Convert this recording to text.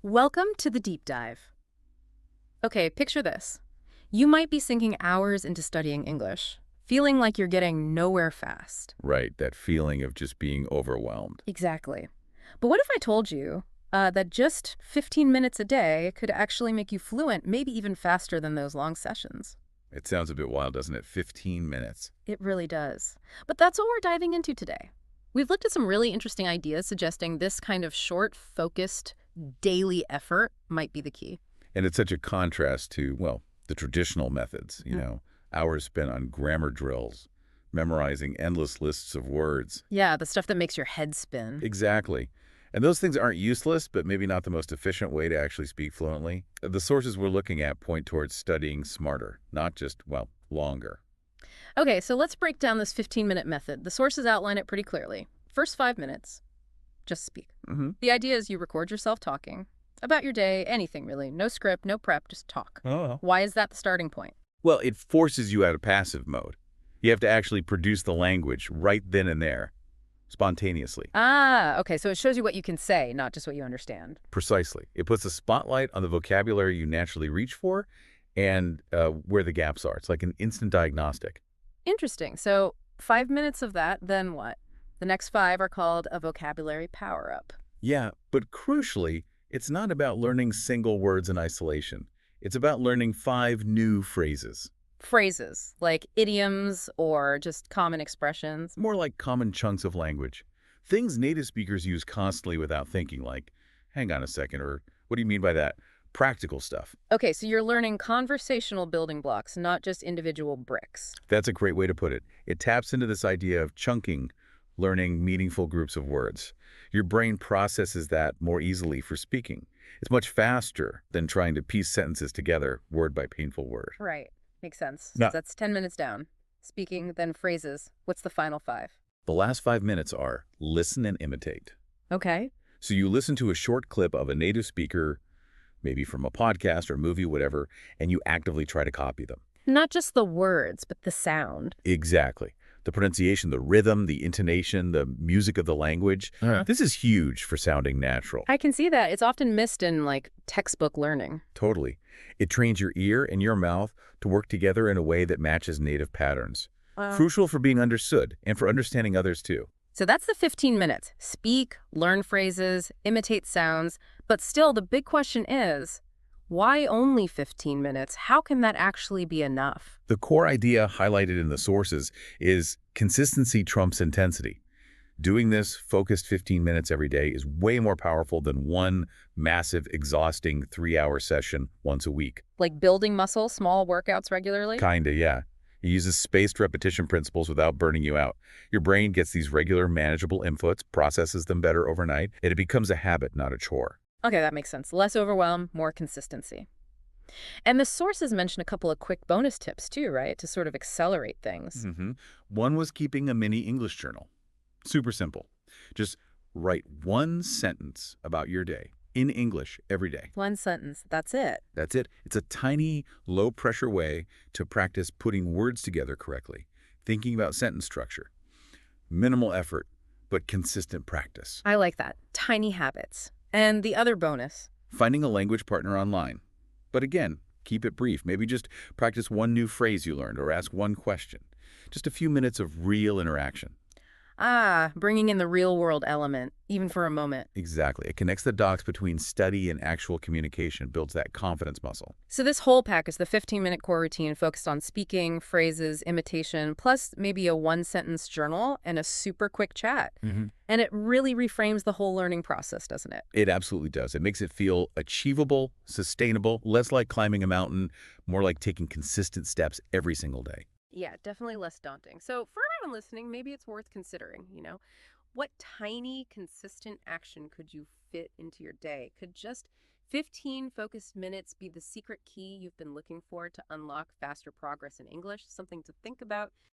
Welcome to the deep dive. Okay, picture this. You might be sinking hours into studying English, feeling like you're getting nowhere fast. Right, that feeling of just being overwhelmed. Exactly. But what if I told you that just 15 minutes a day could actually make you fluent, maybe even faster than those long sessions? It sounds a bit wild, doesn't it? 15 minutes. It really does. But that's what we're diving into today. We've looked at some really interesting ideas suggesting this kind of short, focused, daily effort might be the key. And it's such a contrast to, well, the traditional methods, hours spent on grammar drills, memorizing endless lists of words. Yeah, the stuff that makes your head spin. Exactly. And those things aren't useless, but maybe not the most efficient way to actually speak fluently. The sources we're looking at point towards studying smarter, not just, well, longer. Okay, so let's break down this 15-minute method. The sources outline it pretty clearly. First 5 minutes, just speak. The idea is you record yourself talking about your day, anything really. No script, no prep, just talk. Oh. Why is that the starting point? Well, it forces you out of passive mode. You have to actually produce the language right then and there, spontaneously. Ah, okay, so it shows you what you can say, not just what you understand. Precisely. It puts a spotlight on the vocabulary you naturally reach for and where the gaps are. It's like an instant diagnostic. Interesting. So 5 minutes of that, then what? The next five are called a vocabulary power-up. Yeah, but crucially, it's not about learning single words in isolation. It's about learning 5 new phrases, Phrases, like idioms or just common expressions. more like common chunks of language. Things native speakers use constantly without thinking, like, hang on a second, or what do you mean by that? Practical stuff. Okay, so you're learning conversational building blocks, not just individual bricks. That's a great way to put it. It taps into this idea of chunking, learning meaningful groups of words. Your brain processes that more easily for speaking. It's much faster than trying to piece sentences together, word by painful word. Right. Makes sense. So Now, that's 10 minutes down. Speaking, then phrases. What's the final five? the last 5 minutes are listen and imitate. Okay. So you listen to a short clip of a native speaker, maybe from a podcast or movie, whatever, and you actively try to copy them. Not just the words, but the sound. Exactly. The pronunciation, the rhythm, the intonation, the music of the language. This is huge for sounding natural. I can see that. It's often missed in, like, textbook learning. Totally. It trains your ear and your mouth to work together in a way that matches native patterns. Crucial for being understood and for understanding others too. So that's the 15 minutes. Speak, learn phrases, imitate sounds. But still, the big question is, why only 15 minutes? How can that actually be enough? The core idea highlighted in the sources is consistency trumps intensity. Doing this focused 15 minutes every day is way more powerful than one massive, exhausting 3-hour session once a week. Like building muscle, small workouts regularly? Kinda, yeah. It uses spaced repetition principles without burning you out. Your brain gets these regular, manageable inputs, processes them better overnight, and it becomes a habit, not a chore. Okay, that makes sense. Less overwhelm, more consistency. And the sources mention a couple of quick bonus tips too, right? To sort of accelerate things. One was keeping a mini English journal. Super simple. Just write one sentence about your day in English every day. One sentence, that's it. That's it. It's a tiny, low-pressure way to practice putting words together correctly, thinking about sentence structure. Minimal effort, but consistent practice. I like that. Tiny habits. And the other bonus. Finding a language partner online. But again, keep it brief. Maybe just practice one new phrase you learned or ask one question. Just a few minutes of real interaction. Ah, bringing in the real world element, even for a moment. Exactly. It connects the dots between study and actual communication, builds that confidence muscle. So this whole pack is the 15-minute core routine focused on speaking, phrases, imitation, plus maybe a one-sentence journal and a super quick chat. And it really reframes the whole learning process, doesn't it? It absolutely does. It makes it feel achievable, sustainable, less like climbing a mountain, more like taking consistent steps every single day. Yeah, definitely less daunting. So for everyone listening, maybe it's worth considering, what tiny, consistent action could you fit into your day? Could just 15 focused minutes be the secret key you've been looking for to unlock faster progress in English? Something to think about.